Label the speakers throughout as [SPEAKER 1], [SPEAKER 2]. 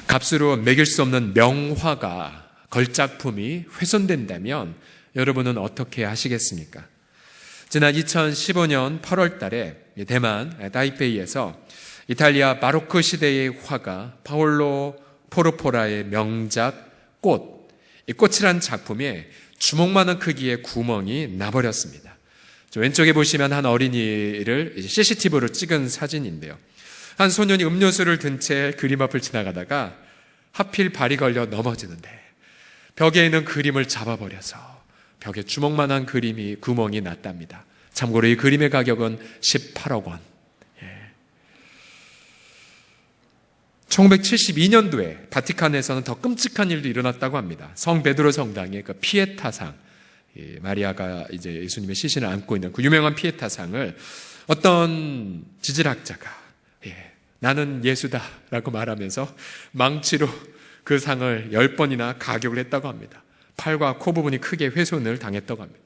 [SPEAKER 1] 값으로 매길 수 없는 명화가, 걸작품이 훼손된다면 여러분은 어떻게 하시겠습니까? 지난 2015년 8월 달에 대만 타이페이에서 이탈리아 바로크 시대의 화가 파올로 포르포라의 명작 꽃, 이 꽃이란 작품에 주먹만한 크기의 구멍이 나버렸습니다. 왼쪽에 보시면 한 어린이를 CCTV로 찍은 사진인데요. 한 소년이 음료수를 든 채 그림 앞을 지나가다가 하필 발이 걸려 넘어지는데 벽에 있는 그림을 잡아버려서 벽에 주먹만한 구멍이 났답니다. 참고로 이 그림의 가격은 18억 원. 1972년도에 바티칸에서는 더 끔찍한 일도 일어났다고 합니다. 성 베드로 성당의 그 피에타상, 마리아가 이제 예수님의 시신을 안고 있는 그 유명한 피에타상을 어떤 지질학자가 나는 예수다라고 말하면서 망치로 그 상을 10번이나 가격을 했다고 합니다. 팔과 코 부분이 크게 훼손을 당했다고 합니다.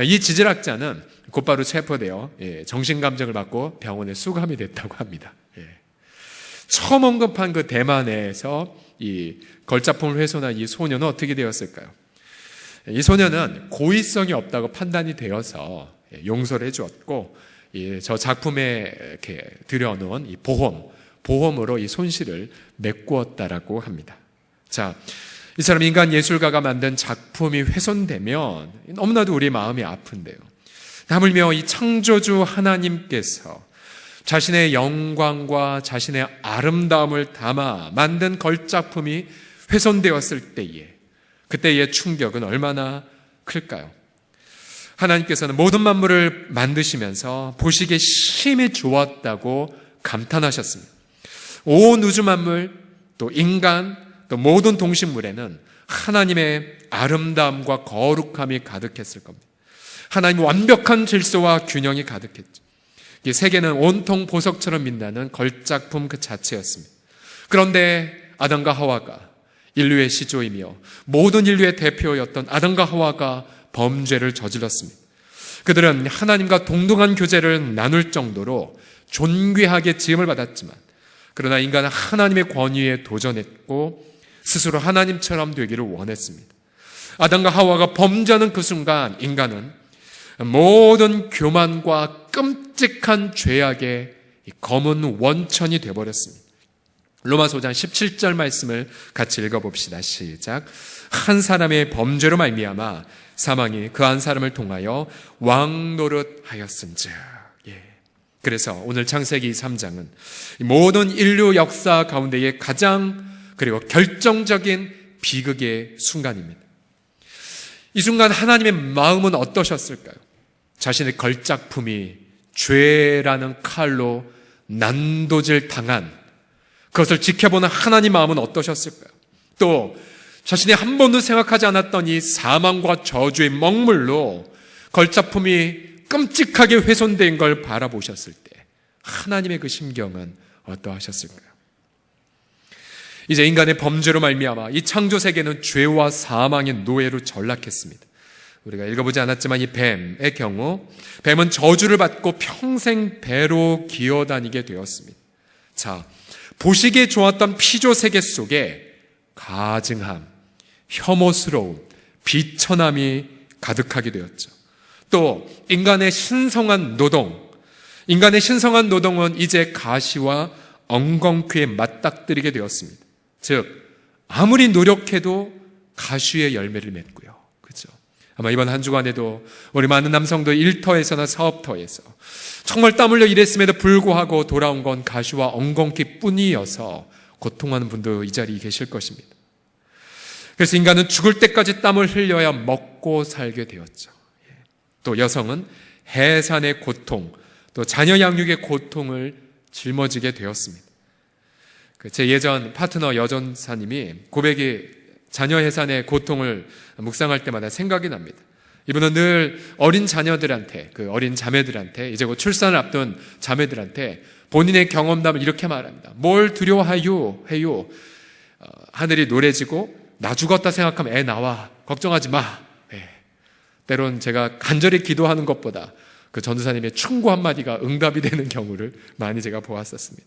[SPEAKER 1] 이 지질학자는 곧바로 체포되어 정신감정을 받고 병원에 수감이 됐다고 합니다. 처음 언급한 그 대만에서 이 걸작품을 훼손한 이 소년은 어떻게 되었을까요? 이 소년은 고의성이 없다고 판단이 되어서 용서를 해주었고, 저 작품에 이렇게 들여놓은 이 보험으로 이 손실을 메꾸었다라고 합니다. 자, 이 사람 인간 예술가가 만든 작품이 훼손되면 너무나도 우리 마음이 아픈데요. 하물며 이 창조주 하나님께서 자신의 영광과 자신의 아름다움을 담아 만든 걸작품이 훼손되었을 때에 그때의 충격은 얼마나 클까요? 하나님께서는 모든 만물을 만드시면서 보시기에 심히 좋았다고 감탄하셨습니다. 온 우주 만물, 또 인간, 또 모든 동식물에는 하나님의 아름다움과 거룩함이 가득했을 겁니다. 하나님의 완벽한 질서와 균형이 가득했죠. 이 세계는 온통 보석처럼 빛나는 걸작품 그 자체였습니다. 그런데 아담과 하와가, 인류의 시조이며 모든 인류의 대표였던 아담과 하와가 범죄를 저질렀습니다. 그들은 하나님과 동등한 교제를 나눌 정도로 존귀하게 지음을 받았지만, 그러나 인간은 하나님의 권위에 도전했고 스스로 하나님처럼 되기를 원했습니다. 아담과 하와가 범죄하는 그 순간 인간은 모든 교만과 끔찍한 죄악의 검은 원천이 되어버렸습니다. 로마서 5장 17절 말씀을 같이 읽어봅시다. 시작. 한 사람의 범죄로 말미암아 사망이 그 한 사람을 통하여 왕노릇하였은즉. 그래서 오늘 창세기 3장은 모든 인류 역사 가운데의 가장 그리고 결정적인 비극의 순간입니다. 이 순간 하나님의 마음은 어떠셨을까요? 자신의 걸작품이 죄라는 칼로 난도질 당한 그것을 지켜보는 하나님 마음은 어떠셨을까요? 또 자신이 한 번도 생각하지 않았던 이 사망과 저주의 먹물로 걸작품이 끔찍하게 훼손된 걸 바라보셨을 때 하나님의 그 심경은 어떠하셨을까요? 이제 인간의 범죄로 말미암아 이 창조 세계는 죄와 사망의 노예로 전락했습니다. 우리가 읽어보지 않았지만 이 뱀의 경우 뱀은 저주를 받고 평생 배로 기어다니게 되었습니다. 자, 보시기에 좋았던 피조 세계 속에 가증함, 혐오스러움, 비천함이 가득하게 되었죠. 또 인간의 신성한 노동은 이제 가시와 엉겅퀴에 맞닥뜨리게 되었습니다. 즉 아무리 노력해도 가시의 열매를 맺고요. 그렇죠? 아마 이번 한 주간에도 우리 많은 남성들 일터에서나 사업터에서 정말 땀 흘려 일했음에도 불구하고 돌아온 건 가시와 엉겅퀴 뿐이어서 고통하는 분도 이 자리에 계실 것입니다. 그래서 인간은 죽을 때까지 땀을 흘려야 먹고 살게 되었죠. 또 여성은 해산의 고통, 또 자녀 양육의 고통을 짊어지게 되었습니다. 제 예전 파트너 여전사님이 고백이 자녀 해산의 고통을 묵상할 때마다 생각이 납니다. 이분은 늘 어린 자녀들한테, 그 어린 자매들한테, 이제 곧 출산을 앞둔 자매들한테 본인의 경험담을 이렇게 말합니다. 뭘 두려워해요? 하늘이 노래지고 나 죽었다 생각하면 애 나와. 걱정하지 마. 때론 제가 간절히 기도하는 것보다 그 전도사님의 충고 한마디가 응답이 되는 경우를 많이 제가 보았었습니다.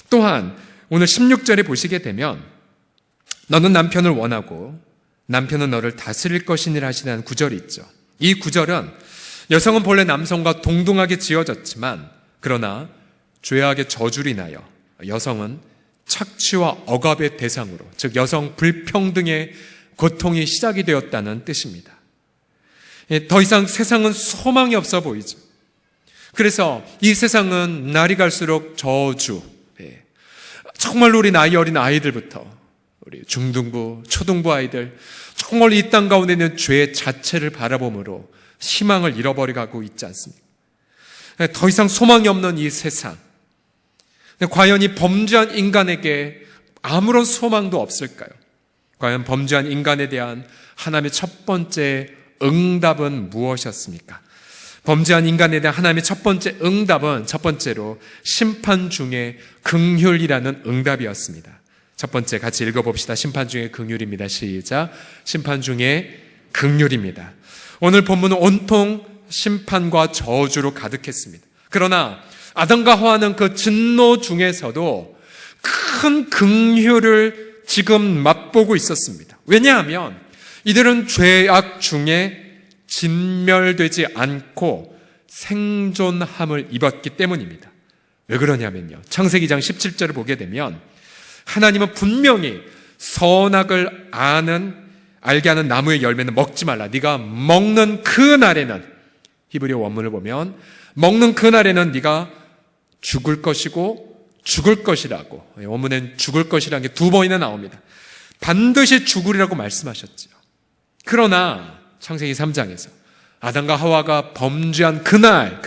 [SPEAKER 1] 또한 오늘 16절에 보시게 되면 너는 남편을 원하고 남편은 너를 다스릴 것이니라 하시는 구절이 있죠. 이 구절은 여성은 본래 남성과 동등하게 지어졌지만 그러나 죄악의 저주로 인하여 여성은 착취와 억압의 대상으로, 즉 여성 불평등의 고통이 시작이 되었다는 뜻입니다. 더 이상 세상은 소망이 없어 보이죠. 그래서 이 세상은 날이 갈수록 저주, 정말로 우리 나이 어린 아이들부터 우리 중등부, 초등부 아이들, 정말 이 땅 가운데 있는 죄 자체를 바라봄으로 희망을 잃어버려가고 있지 않습니까? 더 이상 소망이 없는 이 세상, 과연 이 범죄한 인간에게 아무런 소망도 없을까요? 과연 범죄한 인간에 대한 하나님의 첫 번째 응답은 무엇이었습니까? 범죄한 인간에 대한 하나님의 첫 번째 응답은 첫 번째로 심판 중에 긍휼이라는 응답이었습니다. 첫 번째 같이 읽어봅시다. 심판 중에 긍휼입니다. 시작. 심판 중에 긍휼입니다. 오늘 본문은 온통 심판과 저주로 가득했습니다. 그러나 아담과 하와는 그 진노 중에서도 큰 긍휼을 지금 맛보고 있었습니다. 왜냐하면 이들은 죄악 중에 진멸되지 않고 생존함을 입었기 때문입니다. 왜 그러냐면요, 창세기 2장 17절을 보게 되면 하나님은 분명히 선악을 알게 하는 나무의 열매는 먹지 말라. 네가 먹는 그 날에는, 히브리어 원문을 보면 먹는 그 날에는 네가 죽을 것이고 죽을 것이라고, 원문엔 죽을 것이라는 게 2번이나 나옵니다. 반드시 죽으리라고 말씀하셨죠. 그러나 창세기 3장에서 아담과 하와가 범죄한 그날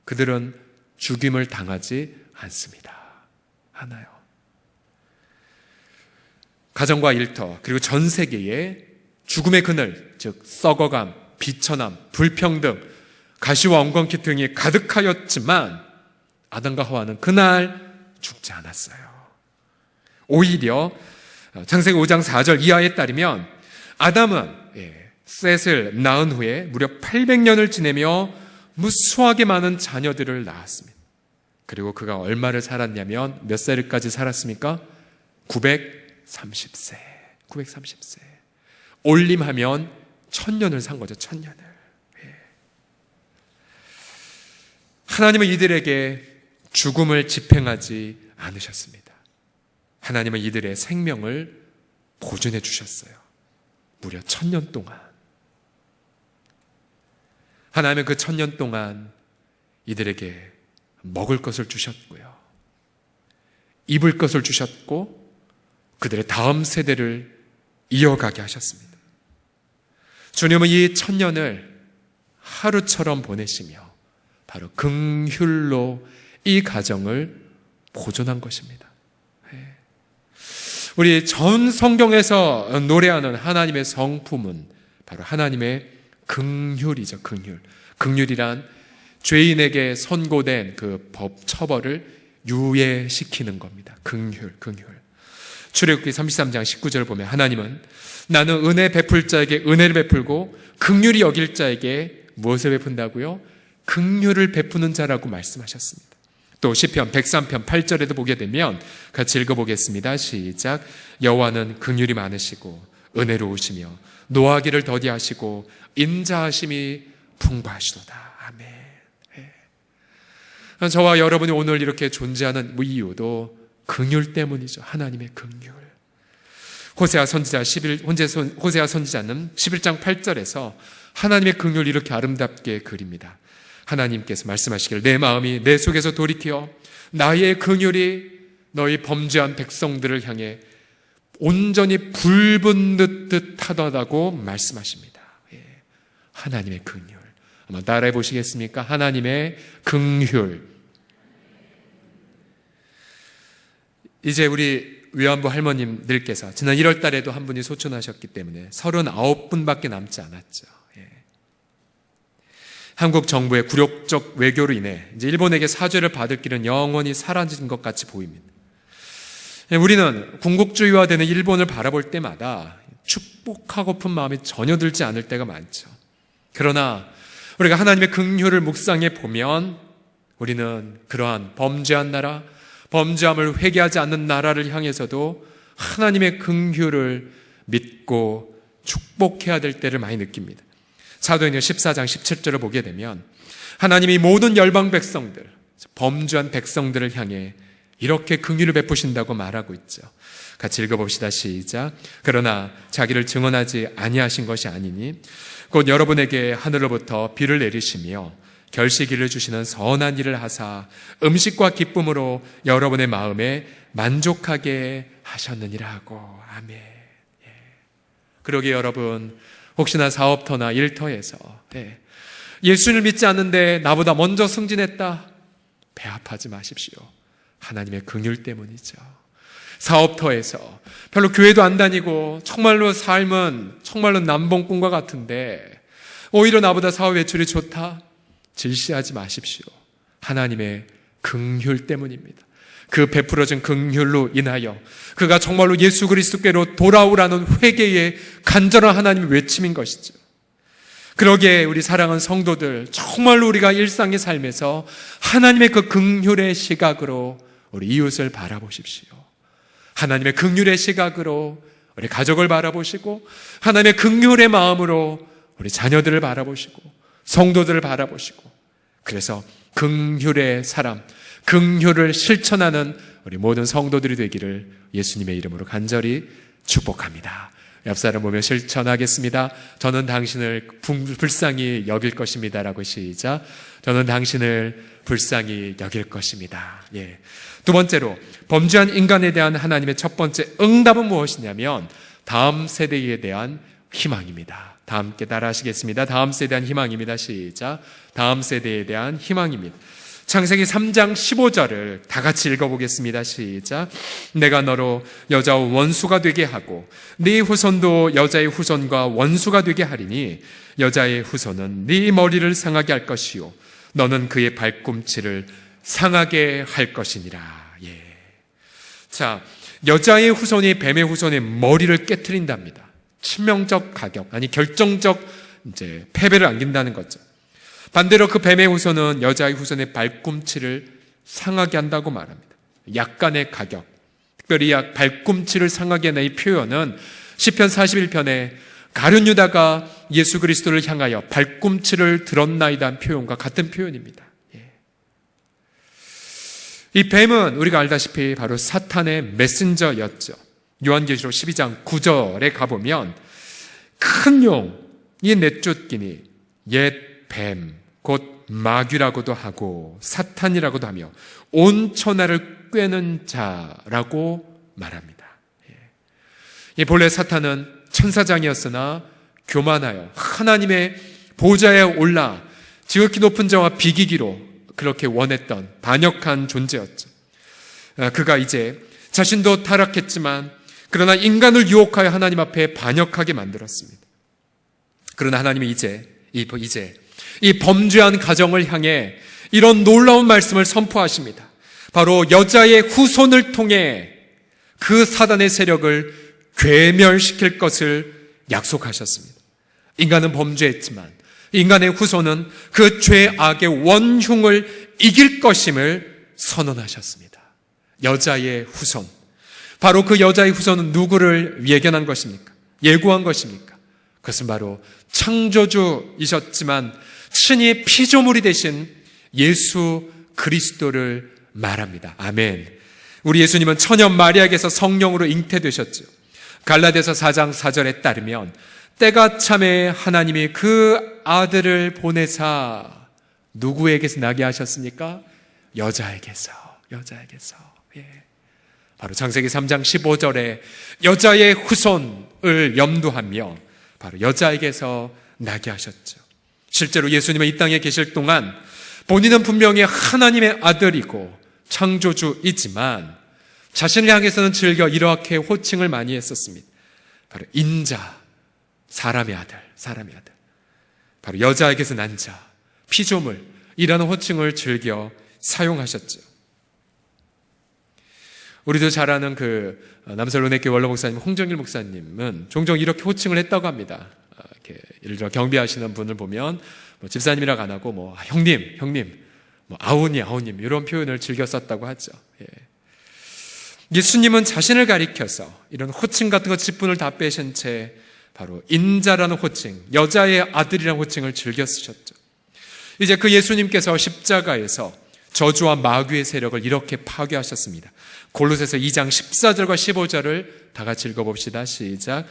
[SPEAKER 1] 그들은 죽임을 당하지 않습니다. 하나요. 가정과 일터 그리고 전 세계에 죽음의 그늘, 즉 썩어감, 비천함, 불평등, 가시와 엉겅퀴 등이 가득하였지만 아담과 하와는 그날 죽지 않았어요. 오히려 창세기 5장 4절 이하에 따르면 아담은 셋을 낳은 후에 무려 800년을 지내며 무수하게 많은 자녀들을 낳았습니다. 그리고 그가 얼마를 살았냐면 몇 살까지 살았습니까? 930세. 올림하면 1000년을 산 거죠. 1000년을. 하나님은 이들에게 죽음을 집행하지 않으셨습니다. 하나님은 이들의 생명을 보존해 주셨어요. 무려 1000년 동안. 하나님은 그 1000년 동안 이들에게 먹을 것을 주셨고요, 입을 것을 주셨고 그들의 다음 세대를 이어가게 하셨습니다. 주님은 이 1000년을 하루처럼 보내시며 바로 긍휼로 이 가정을 보존한 것입니다. 우리 전 성경에서 노래하는 하나님의 성품은 바로 하나님의 긍휼이죠. 긍휼이란 죄인에게 선고된 그 법 처벌을 유예시키는 겁니다. 긍휼. 출애굽기 33장 19절을 보면 하나님은 나는 은혜 베풀 자에게 은혜를 베풀고 긍휼히 여길 자에게 무엇을 베푼다고요? 긍휼을 베푸는 자라고 말씀하셨습니다. 또 시편 103편 8절에도 보게 되면 같이 읽어보겠습니다. 시작. 여호와는 긍휼이 많으시고 은혜로우시며 노하기를 더디하시고 인자하심이 풍부하시도다. 아멘. 저와 여러분이 오늘 이렇게 존재하는 이유도 긍휼 때문이죠. 하나님의 긍휼. 호세아 선지자는 11장 8절에서 하나님의 긍휼을 이렇게 아름답게 그립니다. 하나님께서 말씀하시기를 내 마음이 내 속에서 돌이켜 나의 긍휼이 너희 범죄한 백성들을 향해 온전히 불붙듯 하다고 말씀하십니다. 하나님의 긍휼. 한번 따라해 보시겠습니까? 하나님의 긍휼. 이제 우리 위안부 할머님들께서 지난 1월 달에도 한 분이 소천하셨기 때문에 39분밖에 남지 않았죠. 한국 정부의 굴욕적 외교로 인해 이제 일본에게 사죄를 받을 길은 영원히 사라진 것 같이 보입니다. 우리는 군국주의화되는 일본을 바라볼 때마다 축복하고픈 마음이 전혀 들지 않을 때가 많죠. 그러나 우리가 하나님의 긍휼을 묵상해 보면 우리는 그러한 범죄한 나라, 범죄함을 회개하지 않는 나라를 향해서도 하나님의 긍휼을 믿고 축복해야 될 때를 많이 느낍니다. 사도행전 14장 17절을 보게 되면 하나님이 모든 열방 백성들, 범죄한 백성들을 향해 이렇게 긍휼을 베푸신다고 말하고 있죠. 같이 읽어봅시다. 시작. 그러나 자기를 증언하지 아니하신 것이 아니니 곧 여러분에게 하늘로부터 비를 내리시며 결실기를 주시는 선한 일을 하사 음식과 기쁨으로 여러분의 마음에 만족하게 하셨느니라 하고. 아멘. 그러게 여러분, 혹시나 사업터나 일터에서 예수를 믿지 않는데 나보다 먼저 승진했다, 배 아파하지 마십시오. 하나님의 긍휼 때문이죠. 사업터에서 별로 교회도 안 다니고 정말로 삶은 정말로 남봉꾼과 같은데 오히려 나보다 사업 외출이 좋다, 질시하지 마십시오. 하나님의 긍휼 때문입니다. 그 베풀어진 긍휼로 인하여 그가 정말로 예수 그리스도께로 돌아오라는 회개의 간절한 하나님의 외침인 것이죠. 그러기에 우리 사랑하는 성도들, 정말로 우리가 일상의 삶에서 하나님의 그 긍휼의 시각으로 우리 이웃을 바라보십시오. 하나님의 긍휼의 시각으로 우리 가족을 바라보시고, 하나님의 긍휼의 마음으로 우리 자녀들을 바라보시고, 성도들을 바라보시고, 그래서 긍휼의 사람, 긍휼을 실천하는 우리 모든 성도들이 되기를 예수님의 이름으로 간절히 축복합니다. 옆 사람 보며 실천하겠습니다. 저는 당신을 불쌍히 여길 것입니다. 라고 시작. 저는 당신을 불쌍히 여길 것입니다. 두 번째로, 범죄한 인간에 대한 하나님의 첫 번째 응답은 무엇이냐면 다음 세대에 대한 희망입니다. 다 함께 따라하시겠습니다. 다음 세대에 대한 희망입니다. 시작. 다음 세대에 대한 희망입니다. 창세기 3장 15절을 다 같이 읽어보겠습니다. 시작. 내가 너로 여자와 원수가 되게 하고 네 후손도 여자의 후손과 원수가 되게 하리니 여자의 후손은 네 머리를 상하게 할 것이요 너는 그의 발꿈치를 상하게 할 것이니라. 자, 여자의 후손이 뱀의 후손의 머리를 깨트린답니다. 치명적 가격, 아니 결정적 패배를 안긴다는 거죠. 반대로 그 뱀의 후손은 여자의 후손의 발꿈치를 상하게 한다고 말합니다. 약간의 가격, 특별히 발꿈치를 상하게 하는 이 표현은 시편 41편에 가룟 유다가 예수 그리스도를 향하여 발꿈치를 들었나이다 한 표현과 같은 표현입니다. 이 뱀은 우리가 알다시피 바로 사탄의 메신저였죠. 요한계시록 12장 9절에 가보면 큰 용이 내쫓기니 옛 뱀, 곧 마귀라고도 하고 사탄이라고도 하며 온 천하를 꿰는 자라고 말합니다. 본래 사탄은 천사장이었으나 교만하여 하나님의 보좌에 올라 지극히 높은 자와 비기기로 그렇게 원했던 반역한 존재였죠. 그가 이제 자신도 타락했지만 그러나 인간을 유혹하여 하나님 앞에 반역하게 만들었습니다. 그러나 하나님이 이제 이 범죄한 가정을 향해 이런 놀라운 말씀을 선포하십니다. 바로 여자의 후손을 통해 그 사단의 세력을 괴멸시킬 것을 약속하셨습니다. 인간은 범죄했지만 인간의 후손은 그 죄악의 원흉을 이길 것임을 선언하셨습니다. 여자의 후손, 바로 그 여자의 후손은 누구를 예견한 것입니까? 예고한 것입니까? 그것은 바로 창조주이셨지만 친히 피조물이 되신 예수 그리스도를 말합니다. 아멘. 우리 예수님은 처녀 마리아에게서 성령으로 잉태되셨죠. 갈라디아서 4장 4절에 따르면 때가 참에 하나님이 그 아들을 보내사 누구에게서 나게 하셨습니까? 여자에게서. 바로 창세기 3장 15절에 여자의 후손을 염두하며 바로 여자에게서 나게 하셨죠. 실제로 예수님은 이 땅에 계실 동안 본인은 분명히 하나님의 아들이고 창조주이지만 자신을 향해서는 즐겨 이렇게 호칭을 많이 했었습니다. 바로 인자, 사람의 아들. 바로 여자에게서 난 자, 피조물이라는 호칭을 즐겨 사용하셨죠. 우리도 잘 아는 남설론의교회 원로 목사님 홍정일 목사님은 종종 이렇게 호칭을 했다고 합니다. 이렇게 예를 들어 경비하시는 분을 보면 집사님이라고 안 하고 형님, 아우님 이런 표현을 즐겨 썼다고 하죠. 예수님은 자신을 가리켜서 이런 호칭 같은 거 직분을 다 빼신 채 바로 인자라는 호칭, 여자의 아들이라는 호칭을 즐겨 쓰셨죠. 이제 그 예수님께서 십자가에서 저주와 마귀의 세력을 이렇게 파괴하셨습니다. 골로새서 2장 14절과 15절을 다 같이 읽어봅시다. 시작.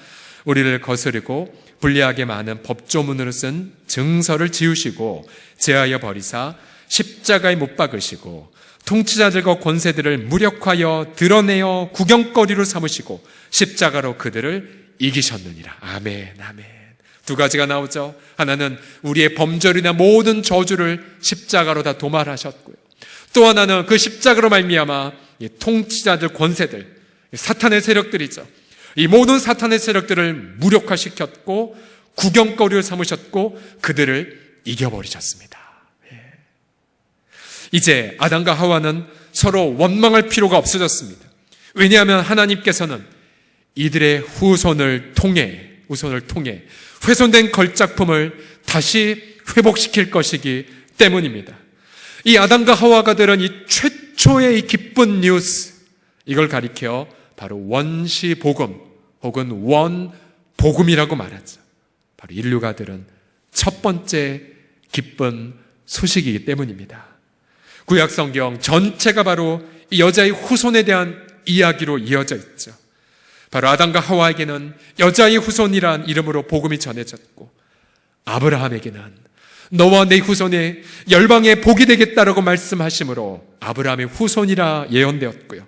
[SPEAKER 1] 우리를 거스르고 불리하게 많은 법조문으로 쓴 증서를 지우시고 제하여 버리사 십자가에 못 박으시고 통치자들과 권세들을 무력하여 드러내어 구경거리로 삼으시고 십자가로 그들을 이기셨느니라. 아멘, 아멘. 두 가지가 나오죠. 하나는 우리의 범죄이나 모든 저주를 십자가로 다 도말하셨고요. 또 하나는 그 십자가로 말미암아 통치자들, 권세들, 사탄의 세력들이죠. 이 모든 사탄의 세력들을 무력화시켰고 구경거리를 삼으셨고 그들을 이겨버리셨습니다. 이제 아담과 하와는 서로 원망할 필요가 없어졌습니다. 왜냐하면 하나님께서는 이들의 후손을 통해 훼손된 걸작품을 다시 회복시킬 것이기 때문입니다. 이 아담과 하와가 들은 이 최초의 이 기쁜 뉴스, 이걸 가리켜 바로 원시복음 혹은 원복음이라고 말하죠. 바로 인류가 들은 첫 번째 기쁜 소식이기 때문입니다. 구약성경 전체가 바로 이 여자의 후손에 대한 이야기로 이어져 있죠. 바로 아담과 하와에게는 여자의 후손이란 이름으로 복음이 전해졌고, 아브라함에게는 너와 내 후손이 열방의 복이 되겠다라고 말씀하심으로 아브라함의 후손이라 예언되었고요.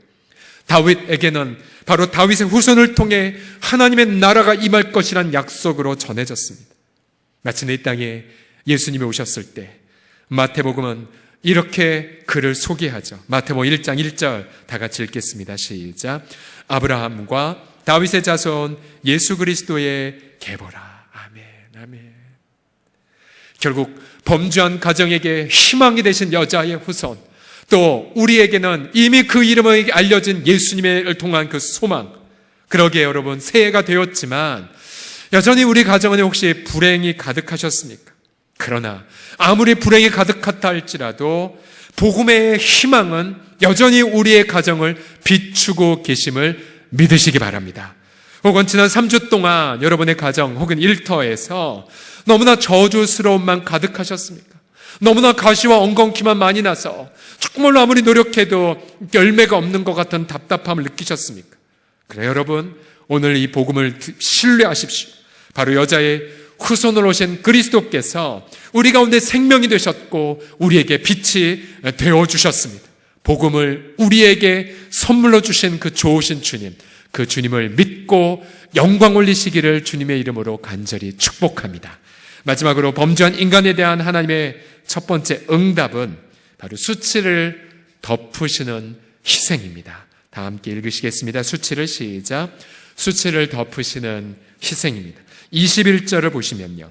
[SPEAKER 1] 다윗에게는 바로 다윗의 후손을 통해 하나님의 나라가 임할 것이란 약속으로 전해졌습니다. 마침내 이 땅에 예수님이 오셨을 때 마태복음은 이렇게 그를 소개하죠. 마태복음 1장 1절 다 같이 읽겠습니다. 시작. 아브라함과 다윗의 자손 예수 그리스도의 계보라. 아멘, 아멘. 결국 범죄한 가정에게 희망이 되신 여자의 후손, 또 우리에게는 이미 그 이름을 알려진 예수님을 통한 그 소망, 그러기에 여러분 새해가 되었지만 여전히 우리 가정에 혹시 불행이 가득하셨습니까? 그러나 아무리 불행이 가득하다 할지라도 복음의 희망은 여전히 우리의 가정을 비추고 계심을 믿으시기 바랍니다. 혹은 지난 3주 동안 여러분의 가정 혹은 일터에서 너무나 저주스러움만 가득하셨습니까? 너무나 가시와 엉겅퀴만 많이 나서 정말로 아무리 노력해도 열매가 없는 것 같은 답답함을 느끼셨습니까? 그래 여러분, 오늘 이 복음을 신뢰하십시오. 바로 여자의 후손으로 오신 그리스도께서 우리 가운데 생명이 되셨고 우리에게 빛이 되어주셨습니다. 복음을 우리에게 선물로 주신 그 좋으신 주님, 그 주님을 믿고 영광 올리시기를 주님의 이름으로 간절히 축복합니다. 마지막으로 범죄한 인간에 대한 하나님의 첫 번째 응답은 바로 수치를 덮으시는 희생입니다. 다 함께 읽으시겠습니다. 수치를 시작. 수치를 덮으시는 희생입니다. 21절을 보시면요,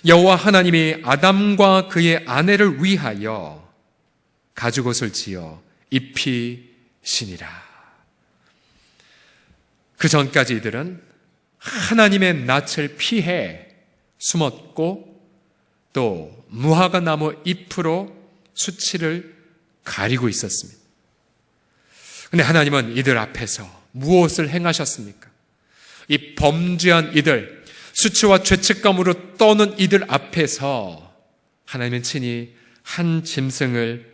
[SPEAKER 1] 여호와 하나님이 아담과 그의 아내를 위하여 가죽옷을 지어 입히시니라. 그 전까지 이들은 하나님의 낯을 피해 숨었고 또 무화과 나무 잎으로 수치를 가리고 있었습니다. 그런데 하나님은 이들 앞에서 무엇을 행하셨습니까? 이 범죄한 이들, 수치와 죄책감으로 떠는 이들 앞에서 하나님은 친히 한 짐승을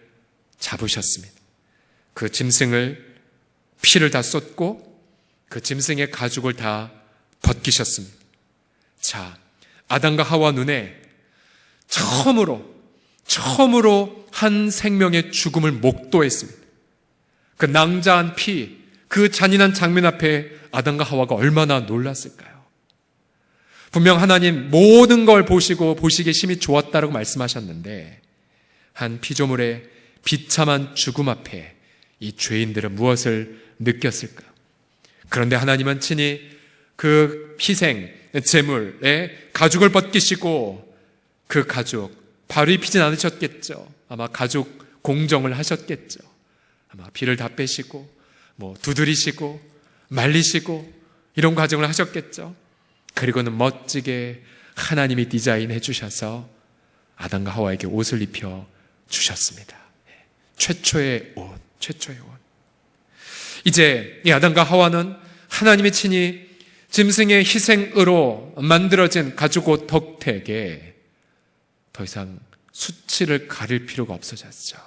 [SPEAKER 1] 잡으셨습니다. 그 짐승을 피를 다 쏟고 그 짐승의 가죽을 다 벗기셨습니다. 자, 아담과 하와 눈에 처음으로 한 생명의 죽음을 목도했습니다. 그 낭자한 피, 그 잔인한 장면 앞에 아담과 하와가 얼마나 놀랐을까요? 분명 하나님 모든 걸 보시고 보시기에 심히 좋았다라고 말씀하셨는데 한 피조물의 비참한 죽음 앞에 이 죄인들은 무엇을 느꼈을까? 그런데 하나님은 친히 그 희생 제물에 가죽을 벗기시고 그 가죽 바로 입히진 않으셨겠죠. 아마 가죽 공정을 하셨겠죠. 아마 피를 다 빼시고 두드리시고 말리시고 이런 과정을 하셨겠죠. 그리고는 멋지게 하나님이 디자인해 주셔서 아담과 하와에게 옷을 입혀 주셨습니다. 최초의 옷. 이제 이 아담과 하와는 하나님이 친히 짐승의 희생으로 만들어진 가죽옷 덕택에 더 이상 수치를 가릴 필요가 없어졌죠.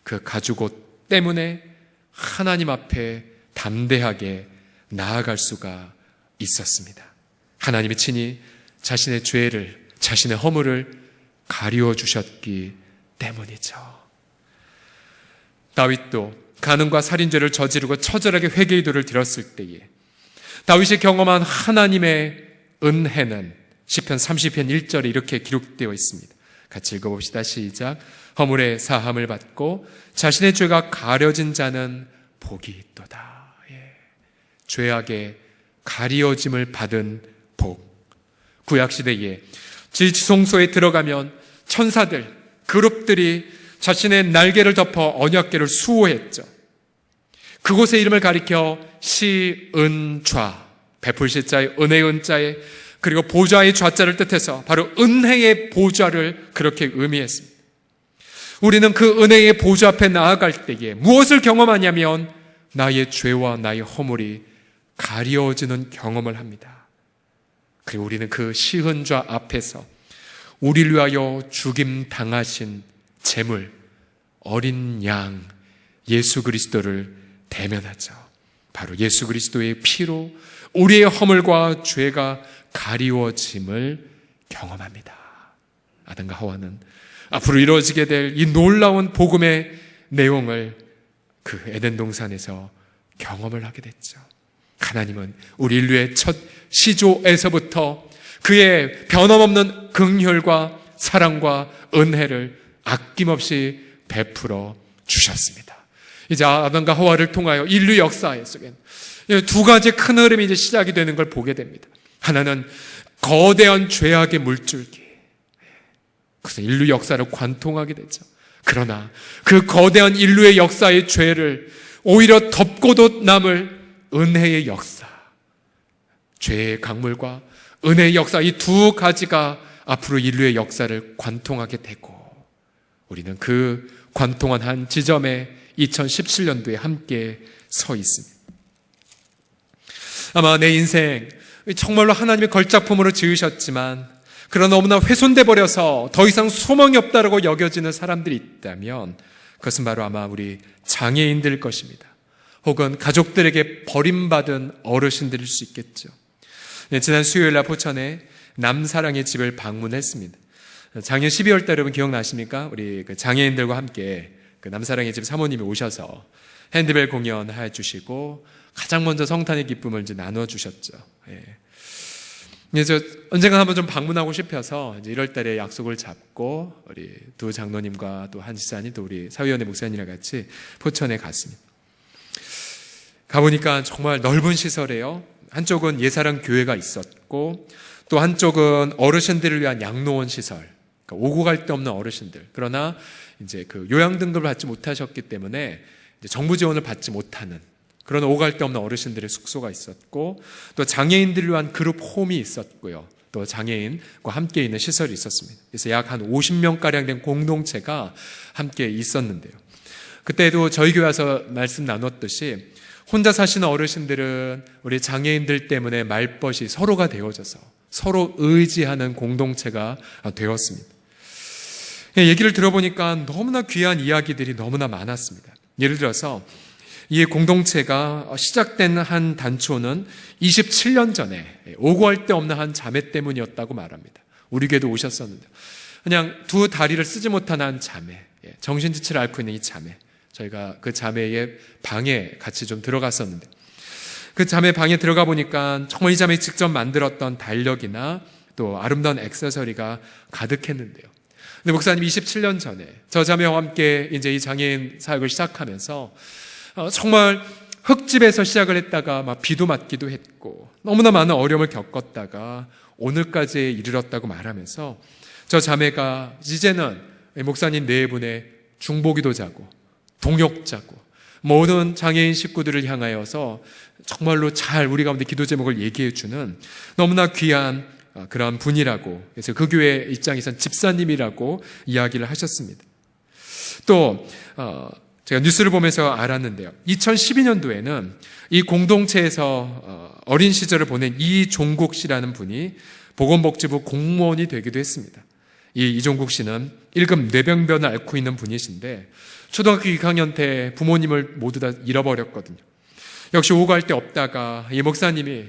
[SPEAKER 1] 그 가죽옷 때문에 하나님 앞에 담대하게 나아갈 수가 있었습니다. 하나님이 친히 자신의 죄를, 자신의 허물을 가리워 주셨기 때문이죠. 다윗도 간음과 살인죄를 저지르고 처절하게 회개기도를 드렸을 때에 다윗이 경험한 하나님의 은혜는 시편 30편 1절에 이렇게 기록되어 있습니다. 같이 읽어봅시다. 시작. 허물의 사함을 받고 자신의 죄가 가려진 자는 복이 있도다. 죄악의 가리워짐을 받은 복. 구약시대에 지성소에 들어가면 천사들, 그룹들이 자신의 날개를 덮어 언약궤를 수호했죠. 그곳의 이름을 가리켜 시은좌, 베풀 시자의 은혜의 은자에, 그리고 보좌의 좌자를 뜻해서 바로 은혜의 보좌를 그렇게 의미했습니다. 우리는 그 은혜의 보좌 앞에 나아갈 때에 무엇을 경험하냐면 나의 죄와 나의 허물이 가려지는 경험을 합니다. 그리고 우리는 그 시은좌 앞에서 우리를 위하여 죽임 당하신 제물, 어린 양 예수 그리스도를 대면하죠. 바로 예수 그리스도의 피로 우리의 허물과 죄가 가리워짐을 경험합니다. 아담과 하와는 앞으로 이루어지게 될 이 놀라운 복음의 내용을 그 에덴 동산에서 경험을 하게 됐죠. 하나님은 우리 인류의 첫 시조에서부터 그의 변함없는 긍휼과 사랑과 은혜를 아낌없이 베풀어 주셨습니다. 이제 아담과 하와를 통하여 인류 역사 속에 두 가지 큰 흐름이 이제 시작이 되는 걸 보게 됩니다. 하나는 거대한 죄악의 물줄기. 그래서 인류 역사를 관통하게 되죠. 그러나 그 거대한 인류의 역사의 죄를 오히려 덮고도 남을 은혜의 역사. 죄의 강물과 은혜의 역사, 이 두 가지가 앞으로 인류의 역사를 관통하게 되고 우리는 그 관통한 한 지점에 2017년도에 함께 서 있습니다. 아마 내 인생 정말로 하나님이 걸작품으로 지으셨지만 그러나 너무나 훼손돼 버려서 더 이상 소망이 없다고 여겨지는 사람들이 있다면 그것은 바로 아마 우리 장애인들 것입니다. 혹은 가족들에게 버림받은 어르신들일 수 있겠죠. 네, 지난 수요일날 포천에 남사랑의 집을 방문했습니다. 작년 12월 달 여러분 기억나십니까? 우리 그 장애인들과 함께 그 남사랑의 집 사모님이 오셔서 핸드벨 공연해 주시고 가장 먼저 성탄의 기쁨을 이제 나눠 주셨죠. 예. 그래서 언젠가 한번 좀 방문하고 싶어서 이제 1월 달에 약속을 잡고 우리 두 장로님과 또 한 지사님 또 우리 사위원회 목사님이랑 같이 포천에 갔습니다. 가보니까 정말 넓은 시설이에요. 한쪽은 예사랑 교회가 있었고 또 한쪽은 어르신들을 위한 양로원 시설. 그러니까 오고 갈 데 없는 어르신들. 그러나 이제 그 요양 등급을 받지 못하셨기 때문에 이제 정부 지원을 받지 못하는 그런 오고 갈 데 없는 어르신들의 숙소가 있었고 또 장애인들을 위한 그룹 홈이 있었고요. 또 장애인과 함께 있는 시설이 있었습니다. 그래서 약 한 50명가량 된 공동체가 함께 있었는데요. 그때도 저희 교회 와서 말씀 나눴듯이 혼자 사시는 어르신들은 우리 장애인들 때문에 말벗이 서로가 되어져서 서로 의지하는 공동체가 되었습니다. 얘기를 들어보니까 너무나 귀한 이야기들이 너무나 많았습니다. 예를 들어서 이 공동체가 시작된 한 단초는 27년 전에 오고 갈 데 없는 한 자매 때문이었다고 말합니다. 우리 교회도 오셨었는데 그냥 두 다리를 쓰지 못한 한 자매, 정신지체를 앓고 있는 이 자매, 저희가 그 자매의 방에 같이 좀 들어갔었는데 그 자매 방에 들어가 보니까 정말 이 자매가 직접 만들었던 달력이나 또 아름다운 액세서리가 가득했는데요. 근데 목사님 27년 전에 저 자매와 함께 이제 이 장애인 사역을 시작하면서 정말 흙집에서 시작을 했다가 막 비도 맞기도 했고 너무나 많은 어려움을 겪었다가 오늘까지 이르렀다고 말하면서 저 자매가 이제는 목사님 네 분의 중보기도 자고 동역자고 모든 장애인 식구들을 향하여서 정말로 잘 우리 가운데 기도 제목을 얘기해 주는 너무나 귀한 그런 분이라고 그래서 그 교회 입장에선 집사님이라고 이야기를 하셨습니다. 또 제가 뉴스를 보면서 알았는데요. 2012년도에는 이 공동체에서 어린 시절을 보낸 이종국 씨라는 분이 보건복지부 공무원이 되기도 했습니다. 이 이종국 씨는 1급 뇌병변을 앓고 있는 분이신데 초등학교 6학년 때 부모님을 모두 다 잃어버렸거든요. 역시 오고 갈 데 없다가 이 목사님이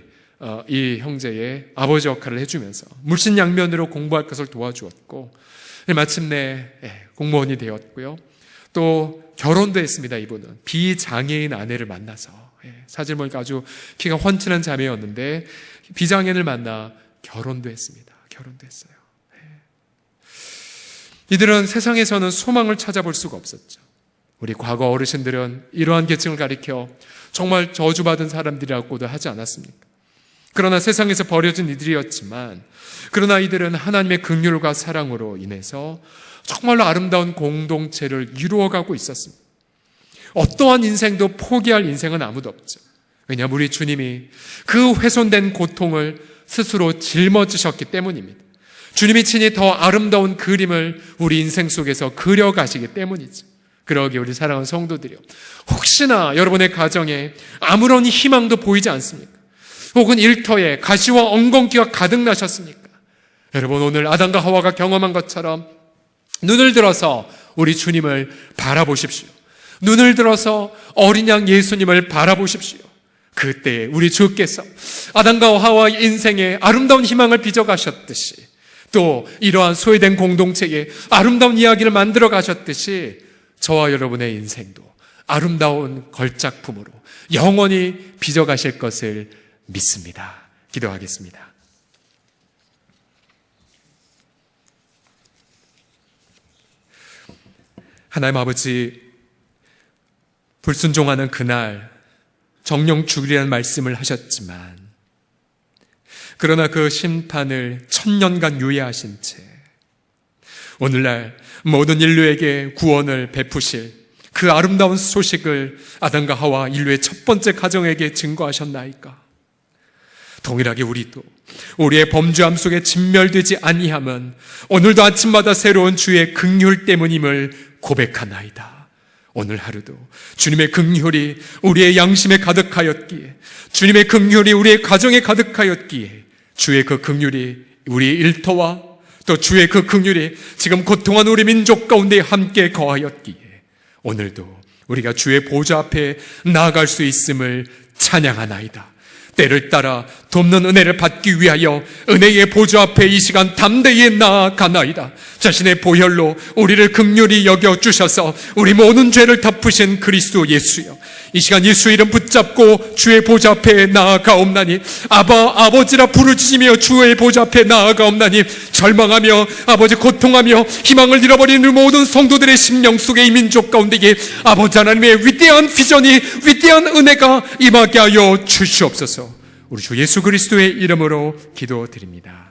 [SPEAKER 1] 이 형제의 아버지 역할을 해주면서 물신양면으로 공부할 것을 도와주었고 마침내 공무원이 되었고요. 또 결혼도 했습니다. 이분은 비장애인 아내를 만나서 사진 보니까 아주 키가 훤칠한 자매였는데 비장애인을 만나 결혼도 했습니다. 결혼도 했어요. 이들은 세상에서는 소망을 찾아볼 수가 없었죠. 우리 과거 어르신들은 이러한 계층을 가리켜 정말 저주받은 사람들이라고도 하지 않았습니까? 그러나 세상에서 버려진 이들이었지만 그러나 이들은 하나님의 긍휼과 사랑으로 인해서 정말로 아름다운 공동체를 이루어가고 있었습니다. 어떠한 인생도 포기할 인생은 아무도 없죠. 왜냐하면 우리 주님이 그 훼손된 고통을 스스로 짊어지셨기 때문입니다. 주님이 친히 더 아름다운 그림을 우리 인생 속에서 그려가시기 때문이죠. 그러기에 우리 사랑하는 성도들이요, 혹시나 여러분의 가정에 아무런 희망도 보이지 않습니까? 혹은 일터에 가시와 엉겅퀴가 가득 나셨습니까? 여러분, 오늘 아담과 하와가 경험한 것처럼 눈을 들어서 우리 주님을 바라보십시오. 눈을 들어서 어린 양 예수님을 바라보십시오. 그때 우리 주께서 아담과 하와의 인생에 아름다운 희망을 빚어가셨듯이 또 이러한 소외된 공동체에 아름다운 이야기를 만들어 가셨듯이 저와 여러분의 인생도 아름다운 걸작품으로 영원히 빚어가실 것을 믿습니다. 기도하겠습니다. 하나님 아버지, 불순종하는 그날 정령 죽으리라는 말씀을 하셨지만 그러나 그 심판을 1000년간 유예하신 채 오늘날 모든 인류에게 구원을 베푸실 그 아름다운 소식을 아담과 하와 인류의 첫 번째 가정에게 증거하셨나이까? 동일하게 우리도 우리의 범죄함 속에 진멸되지 아니함은 오늘도 아침마다 새로운 주의 긍휼 때문임을 고백하나이다. 오늘 하루도 주님의 긍휼이 우리의 양심에 가득하였기에, 주님의 긍휼이 우리의 가정에 가득하였기에, 주의 그 긍휼이 우리 일터와 또 주의 그 긍휼이 지금 고통한 우리 민족 가운데 함께 거하였기에 오늘도 우리가 주의 보좌 앞에 나아갈 수 있음을 찬양하나이다. 때를 따라 돕는 은혜를 받기 위하여 은혜의 보좌 앞에 이 시간 담대히 나아가나이다. 자신의 보혈로 우리를 긍휼히 여겨주셔서 우리 모든 죄를 덮으신 그리스도 예수여, 이 시간 예수 이름 붙잡고 주의 보좌 앞에 나아가옵나니, 아버지라 부르짖으며 주의 보좌 앞에 나아가옵나니, 절망하며 아버지 고통하며 희망을 잃어버린 우리 모든 성도들의 심령 속에 이 민족 가운데에 아버지 하나님의 위대한 비전이, 위대한 은혜가 임하게 하여 주시옵소서. 우리 주 예수 그리스도의 이름으로 기도드립니다.